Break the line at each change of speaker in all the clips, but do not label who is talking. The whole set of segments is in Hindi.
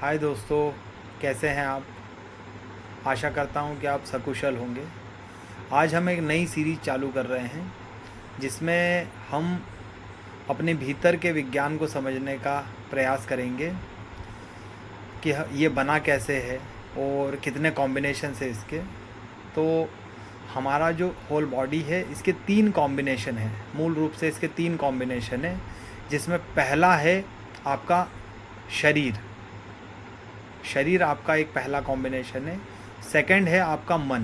हाय दोस्तों, कैसे हैं आप। आशा करता हूं कि आप सकुशल होंगे। आज हम एक नई सीरीज़ चालू कर रहे हैं जिसमें हम अपने भीतर के विज्ञान को समझने का प्रयास करेंगे कि ये बना कैसे है और कितने कॉम्बिनेशन है इसके। तो हमारा जो होल बॉडी है इसके 3 कॉम्बिनेशन हैं, मूल रूप से इसके 3 कॉम्बिनेशन हैं, जिसमें पहला है आपका शरीर। शरीर आपका एक पहला कॉम्बिनेशन है। सेकंड है आपका मन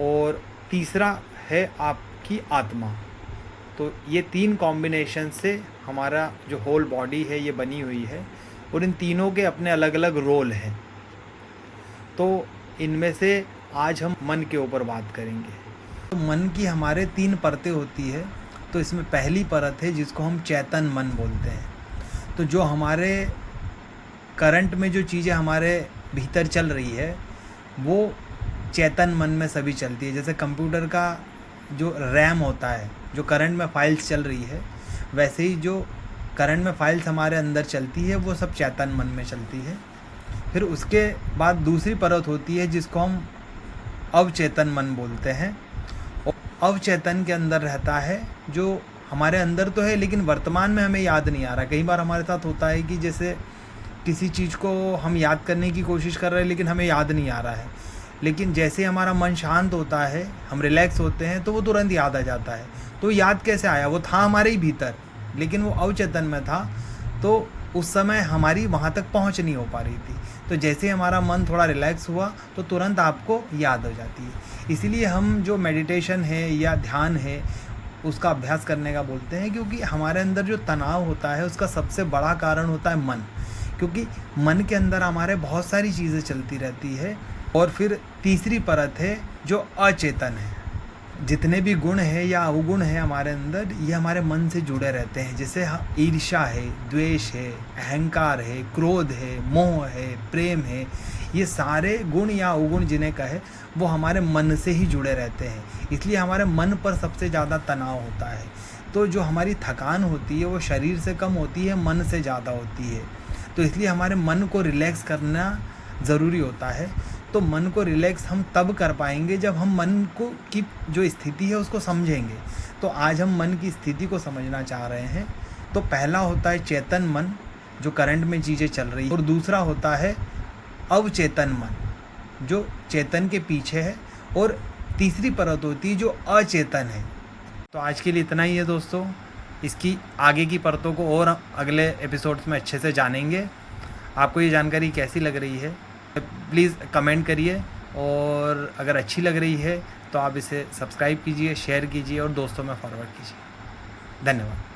और तीसरा है आपकी आत्मा। तो ये 3 कॉम्बिनेशन से हमारा जो होल बॉडी है ये बनी हुई है और इन तीनों के अपने अलग अलग रोल हैं। तो इनमें से आज हम मन के ऊपर बात करेंगे। तो मन की हमारे 3 परतें होती है। तो इसमें पहली परत है जिसको हम चेतन मन बोलते हैं। तो जो हमारे करंट में जो चीज़ें हमारे भीतर चल रही है वो चेतन मन में सभी चलती है। जैसे कंप्यूटर का जो रैम होता है, जो करंट में फाइल्स चल रही है, वैसे ही जो करंट में फाइल्स हमारे अंदर चलती है वो सब चेतन मन में चलती है। फिर उसके बाद दूसरी परत होती है जिसको हम अवचेतन मन बोलते हैं। और अवचेतन के अंदर रहता है जो हमारे अंदर तो है लेकिन वर्तमान में हमें याद नहीं आ रहा। कई बार हमारे साथ होता है कि जैसे किसी चीज़ को हम याद करने की कोशिश कर रहे हैं लेकिन हमें याद नहीं आ रहा है, लेकिन जैसे हमारा मन शांत होता है, हम रिलैक्स होते हैं, तो वो तुरंत याद आ जाता है। तो याद कैसे आया? वो था हमारे ही भीतर लेकिन वो अवचेतन में था, तो उस समय हमारी वहाँ तक पहुँच नहीं हो पा रही थी। तो जैसे हमारा मन थोड़ा रिलैक्स हुआ तो तुरंत आपको याद हो जाती है। इसीलिए हम जो मेडिटेशन है या ध्यान है उसका अभ्यास करने का बोलते हैं, क्योंकि हमारे अंदर जो तनाव होता है उसका सबसे बड़ा कारण होता है मन। क्योंकि मन के अंदर हमारे बहुत सारी चीज़ें चलती रहती है। और फिर तीसरी परत है जो अचेतन है। जितने भी गुण है या अवगुण है हमारे अंदर, ये हमारे मन से जुड़े रहते हैं। जैसे ईर्ष्या है, द्वेष है, अहंकार है, क्रोध है, मोह है, प्रेम है, ये सारे गुण या अवगुण जिन्हें कहे वो हमारे मन से ही जुड़े रहते हैं। इसलिए हमारे मन पर सबसे ज़्यादा तनाव होता है। तो जो हमारी थकान होती है वो शरीर से कम होती है, मन से ज़्यादा होती है। तो इसलिए हमारे मन को रिलैक्स करना ज़रूरी होता है। तो मन को रिलैक्स हम तब कर पाएंगे जब हम मन को की जो स्थिति है उसको समझेंगे। तो आज हम मन की स्थिति को समझना चाह रहे हैं। तो पहला होता है चेतन मन, जो करंट में चीज़ें चल रही है, और दूसरा होता है अवचेतन मन, जो चेतन के पीछे है, और तीसरी परत होती है जो अचेतन है। तो आज के लिए इतना ही है दोस्तों। इसकी आगे की परतों को और अगले एपिसोड्स में अच्छे से जानेंगे। आपको ये जानकारी कैसी लग रही है प्लीज़ कमेंट करिए, और अगर अच्छी लग रही है तो आप इसे सब्सक्राइब कीजिए, शेयर कीजिए और दोस्तों में फॉरवर्ड कीजिए। धन्यवाद।